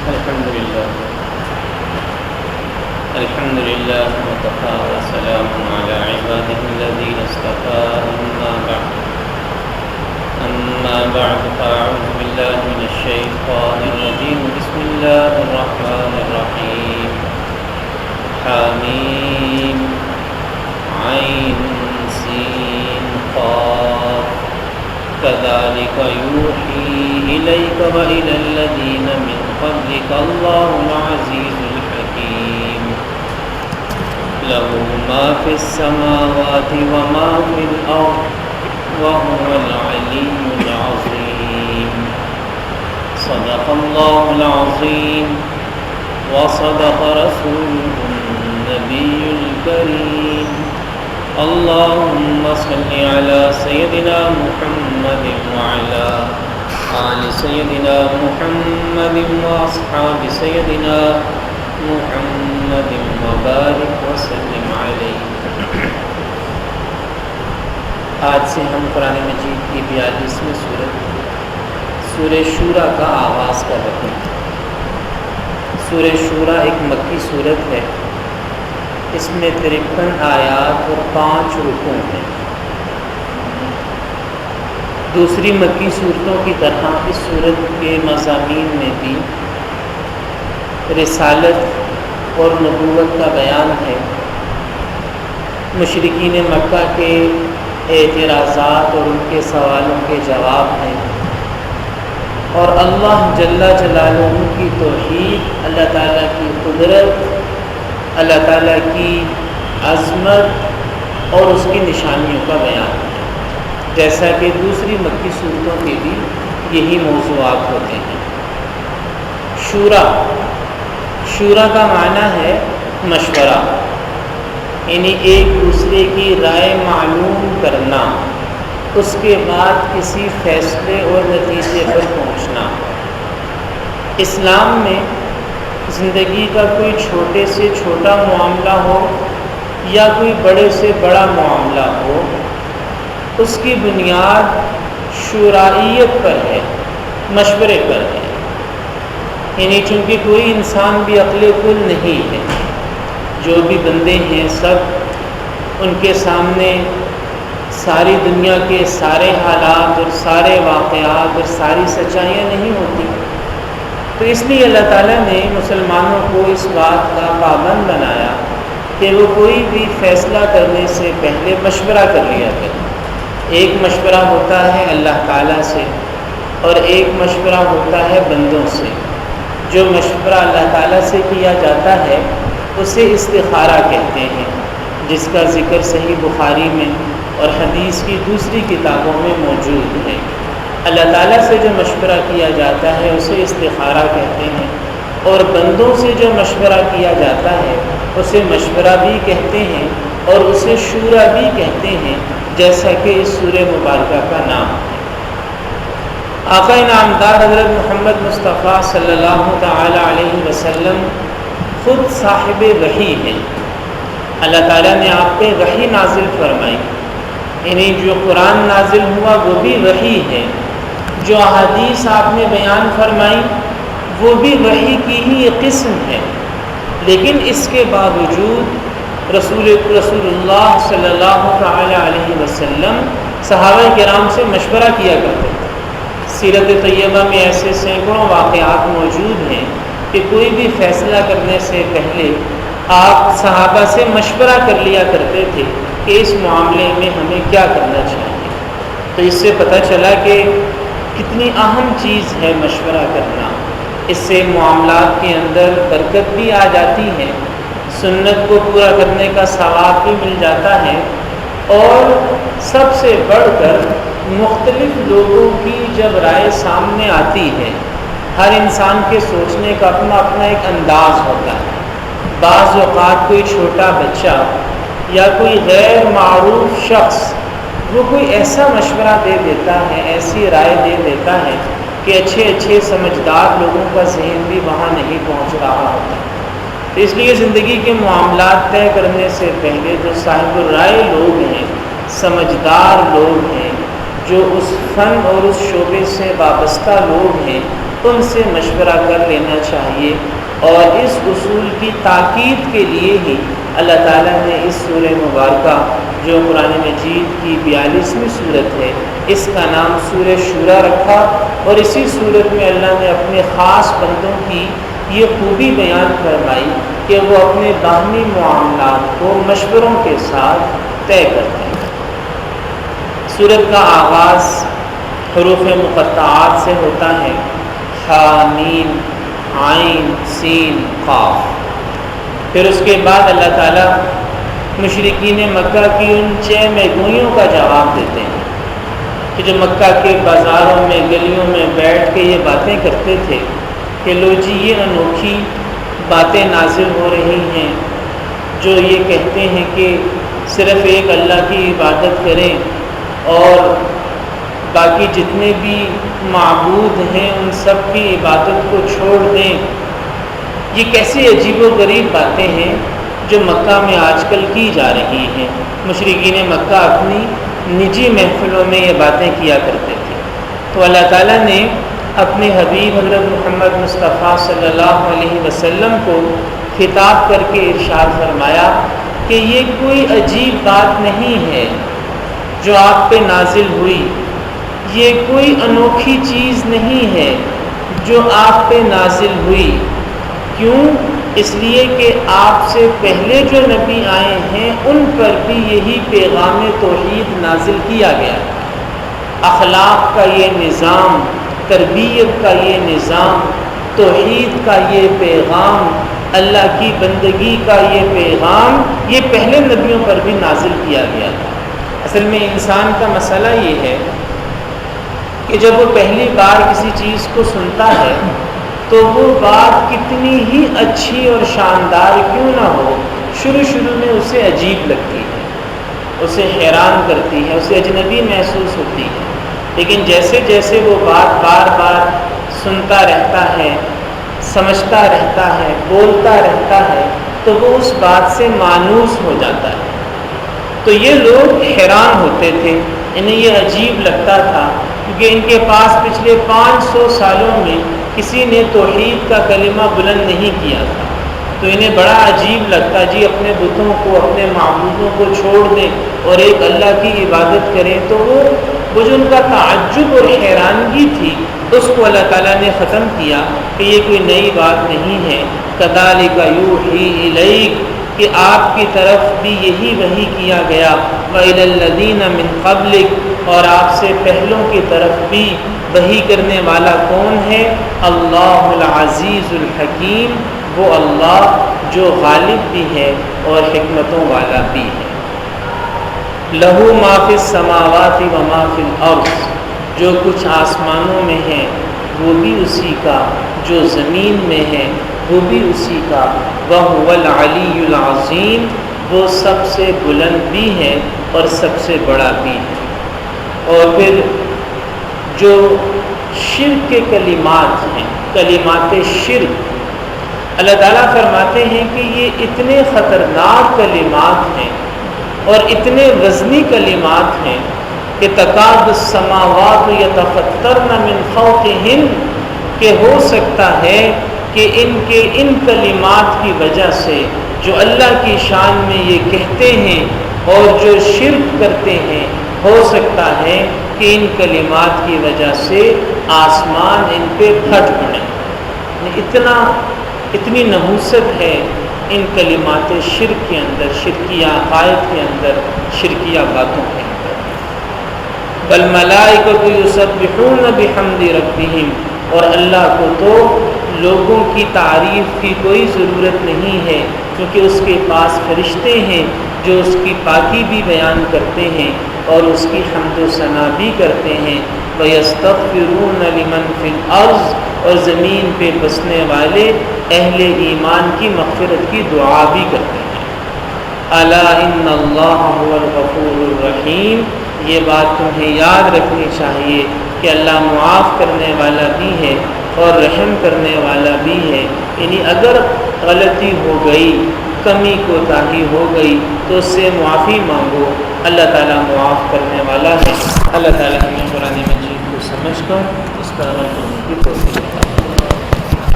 الحمد لله وكفى وسلام على عباده الذين اصطفى أما بعد فأعوذ بالله من الشيطان الرجيم بسم الله الرحمن الرحيم حميم عين سين قاف كذلك يوحي إليك وإلى الذين من قبلك الله العزيز الحكيم له ما في السماوات وما في الأرض وهو العلي العظيم صدق الله العظيم وصدق رسوله النبي الكريم اللهم صل على سيدنا محمد وعلى آل سيدنا محمد وأصحاب سيدنا محمد وبارك وسلم عليه۔ آج سے ہم قرآن مجید کی 42ویں سورت سورہ شورا کا آغاز کر رہے ہیں۔ سورہ شورا ایک مکی سورت ہے، اس میں 53 آیات اور 5 رکوع ہیں۔ دوسری مکی صورتوں کی طرح اس سورت کے مضامین میں بھی رسالت اور نبوت کا بیان ہے، مشرکین مکہ کے اعتراضات اور ان کے سوالوں کے جواب ہیں، اور اللہ جل جلالہ کی توحید، اللہ تعالیٰ کی قدرت، اللہ تعالیٰ کی عظمت اور اس کی نشانیوں کا بیان ہے، جیسا کہ دوسری مکی صورتوں کے بھی یہی موضوعات ہوتے ہیں۔ شورا کا معنی ہے مشورہ، یعنی ایک دوسرے کی رائے معلوم کرنا، اس کے بعد کسی فیصلے اور نتیجے پر پہنچنا۔ اسلام میں زندگی کا کوئی چھوٹے سے چھوٹا معاملہ ہو یا کوئی بڑے سے بڑا معاملہ ہو، اس کی بنیاد شورائیت پر ہے، مشورے پر ہے، یعنی چونکہ کوئی انسان بھی عقل کل نہیں ہے، جو بھی بندے ہیں سب ان کے سامنے ساری دنیا کے سارے حالات اور سارے واقعات اور ساری سچائیاں نہیں ہوتی، تو اس لیے اللہ تعالیٰ نے مسلمانوں کو اس بات کا پابند بنایا کہ وہ کوئی بھی فیصلہ کرنے سے پہلے مشورہ کر لیا کرے۔ ایک مشورہ ہوتا ہے اللہ تعالیٰ سے اور ایک مشورہ ہوتا ہے بندوں سے۔ جو مشورہ اللہ تعالیٰ سے کیا جاتا ہے اسے استخارہ کہتے ہیں، جس کا ذکر صحیح بخاری میں اور حدیث کی دوسری کتابوں میں موجود ہے۔ اللہ تعالیٰ سے جو مشورہ کیا جاتا ہے اسے استخارہ کہتے ہیں، اور بندوں سے جو مشورہ کیا جاتا ہے اسے مشورہ بھی کہتے ہیں اور اسے شورا بھی کہتے ہیں، جیسا کہ اس سورہ مبارکہ کا نام ہے۔ آقا انعامدار حضرت محمد مصطفیٰ صلی اللہ تعالی علیہ وسلم خود صاحب وحی ہیں۔ اللہ تعالیٰ نے آپ پہ وحی نازل فرمائی، یعنی جو قرآن نازل ہوا وہ بھی وحی ہے، جو احادیث آپ نے بیان فرمائی وہ بھی وحی کی ہی ایک قسم ہے، لیکن اس کے باوجود رسول اللہ صلی اللہ تعالی علیہ وسلم صحابہ کرام سے مشورہ کیا کرتے تھے۔ سیرت طیبہ میں ایسے سینکڑوں واقعات موجود ہیں کہ کوئی بھی فیصلہ کرنے سے پہلے آپ صحابہ سے مشورہ کر لیا کرتے تھے کہ اس معاملے میں ہمیں کیا کرنا چاہیے۔ تو اس سے پتہ چلا کہ کتنی اہم چیز ہے مشورہ کرنا، اس سے معاملات کے اندر برکت بھی آ جاتی ہے، سنت کو پورا کرنے کا ثواب بھی مل جاتا ہے، اور سب سے بڑھ کر مختلف لوگوں کی جب رائے سامنے آتی ہے، ہر انسان کے سوچنے کا اپنا اپنا ایک انداز ہوتا ہے۔ بعض اوقات کوئی چھوٹا بچہ یا کوئی غیر معروف شخص وہ کوئی ایسا مشورہ دے دیتا ہے، ایسی رائے دے دیتا ہے کہ اچھے سمجھدار لوگوں کا ذہن بھی وہاں نہیں پہنچ رہا ہوتا۔ تو اس لیے زندگی کے معاملات طے کرنے سے پہلے جو صاحب الرائے لوگ ہیں، سمجھدار لوگ ہیں، جو اس فن اور اس شعبے سے وابستہ لوگ ہیں، ان سے مشورہ کر لینا چاہیے۔ اور اس اصول کی تاکید کے لیے ہی اللہ تعالیٰ نے اس سورہ مبارکہ جو قرآن مجید کی 42ویں سورت ہے، اس کا نام سورہ شورا رکھا، اور اسی سورت میں اللہ نے اپنے خاص بندوں کی یہ خوبی بیان فرمائی کہ وہ اپنے باہمی معاملات کو مشوروں کے ساتھ طے کرتے ہیں۔ سورت کا آغاز حروف مقطعات سے ہوتا ہے، حامیم، عین، سین، قاف۔ پھر اس کے بعد اللہ تعالیٰ مشرکین مکہ کی ان 6 گوئیوں کا جواب دیتے ہیں کہ جو مکہ کے بازاروں میں گلیوں میں بیٹھ کے یہ باتیں کرتے تھے کہ لو جی یہ انوکھی باتیں نازل ہو رہی ہیں، جو یہ کہتے ہیں کہ صرف ایک اللہ کی عبادت کریں اور باقی جتنے بھی معبود ہیں ان سب کی عبادت کو چھوڑ دیں۔ یہ کیسی عجیب و غریب باتیں ہیں جو مکہ میں آج کل کی جا رہی ہیں۔ مشرکین مکہ اپنی نجی محفلوں میں یہ باتیں کیا کرتے تھے۔ تو اللہ تعالیٰ نے اپنے حبیب حضرت محمد مصطفیٰ صلی اللہ علیہ وسلم کو خطاب کر کے ارشاد فرمایا کہ یہ کوئی عجیب بات نہیں ہے جو آپ پہ نازل ہوئی، یہ کوئی انوکھی چیز نہیں ہے جو آپ پہ نازل ہوئی۔ کیوں؟ اس لیے کہ آپ سے پہلے جو نبی آئے ہیں ان پر بھی یہی پیغام توحید نازل کیا گیا۔ اخلاق کا یہ نظام، تربیت کا یہ نظام، توحید کا یہ پیغام، اللہ کی بندگی کا یہ پیغام، یہ پہلے نبیوں پر بھی نازل کیا گیا تھا۔ اصل میں انسان کا مسئلہ یہ ہے کہ جب وہ پہلی بار کسی چیز کو سنتا ہے تو وہ بات کتنی ہی اچھی اور شاندار کیوں نہ ہو، شروع میں اسے عجیب لگتی ہے، اسے حیران کرتی ہے، اسے اجنبی محسوس ہوتی ہے۔ لیکن جیسے جیسے وہ بات بار بار سنتا رہتا ہے، سمجھتا رہتا ہے، بولتا رہتا ہے، تو وہ اس بات سے مانوس ہو جاتا ہے۔ تو یہ لوگ حیران ہوتے تھے، انہیں یہ عجیب لگتا تھا، کیونکہ ان کے پاس پچھلے 500 سالوں میں کسی نے توحید کا کلمہ بلند نہیں کیا تھا، تو انہیں بڑا عجیب لگتا، جی اپنے بتوں کو، اپنے معبودوں کو چھوڑ دیں اور ایک اللہ کی عبادت کریں۔ تو وہ جو ان کا تعجب اور حیرانگی تھی اس کو اللہ تعالیٰ نے ختم کیا کہ یہ کوئی نئی بات نہیں ہے۔ کذالک یوحی الیک، کہ آپ کی طرف بھی یہی وحی کیا گیا، وَإِلَى الَّذِينَ مِن قَبْلِكَ، اور آپ سے پہلوں کی طرف بھی وحی کرنے والا کون ہے؟ اللہ العزیز الحکیم، وہ اللہ جو غالب بھی ہے اور حکمتوں والا بھی ہے۔ لہو ما فی السماوات و ما فی الارض، جو کچھ آسمانوں میں ہے وہ بھی اسی کا، جو زمین میں ہے وہ بھی اسی کا، وَهُوَ الْعَلِيُّ الْعَظِيمُ، وہ سب سے بلند بھی ہے اور سب سے بڑا بھی ہے۔ اور پھر جو شرک کے کلمات ہیں، کلمات شرک، اللہ تعالیٰ فرماتے ہیں کہ یہ اتنے خطرناک کلمات ہیں اور اتنے وزنی کلمات ہیں کہ تکاد السماوات یتفطرن من فوقہن، کہ ہو سکتا ہے کہ ان کلمات کی وجہ سے جو اللہ کی شان میں یہ کہتے ہیں اور جو شرک کرتے ہیں، ہو سکتا ہے کہ ان کلمات کی وجہ سے آسمان ان پہ پھٹ پڑے۔ اتنی نحوست ہے ان کلمات شرک کے اندر، شرکیہ عقائد کے اندر، شرکیہ باتوں کے اندر۔ والملائکۃ یسبحون بحمد ربہم، اور اللہ کو تو لوگوں کی تعریف کی کوئی ضرورت نہیں ہے، کیونکہ اس کے پاس فرشتے ہیں جو اس کی پاکی بھی بیان کرتے ہیں اور اس کی حمد و ثنا بھی کرتے ہیں۔ وَيَسْتَغْفِرُونَ لِمَنْ فِي الْأَرْضِ، اور زمین پہ بسنے والے اہل ایمان کی مغفرت کی دعا بھی کرتے ہیں۔ اَلَا إِنَّ اللَّهَ هُوَ الْغَفُورُ الرَّحِيمُ، یہ بات تمہیں یاد رکھنی چاہیے کہ اللہ معاف کرنے والا بھی ہے اور رحم کرنے والا بھی ہے۔ یعنی اگر غلطی ہو گئی، کمی کوتاہی ہو گئی تو اس سے معافی مانگو، اللہ تعالیٰ معاف کرنے والا ہے۔ اللہ تعالیٰ ہمیں قرآن مجید کو سمجھ کر اس پر عمل کرنے کی توفیق عطا فرمائے۔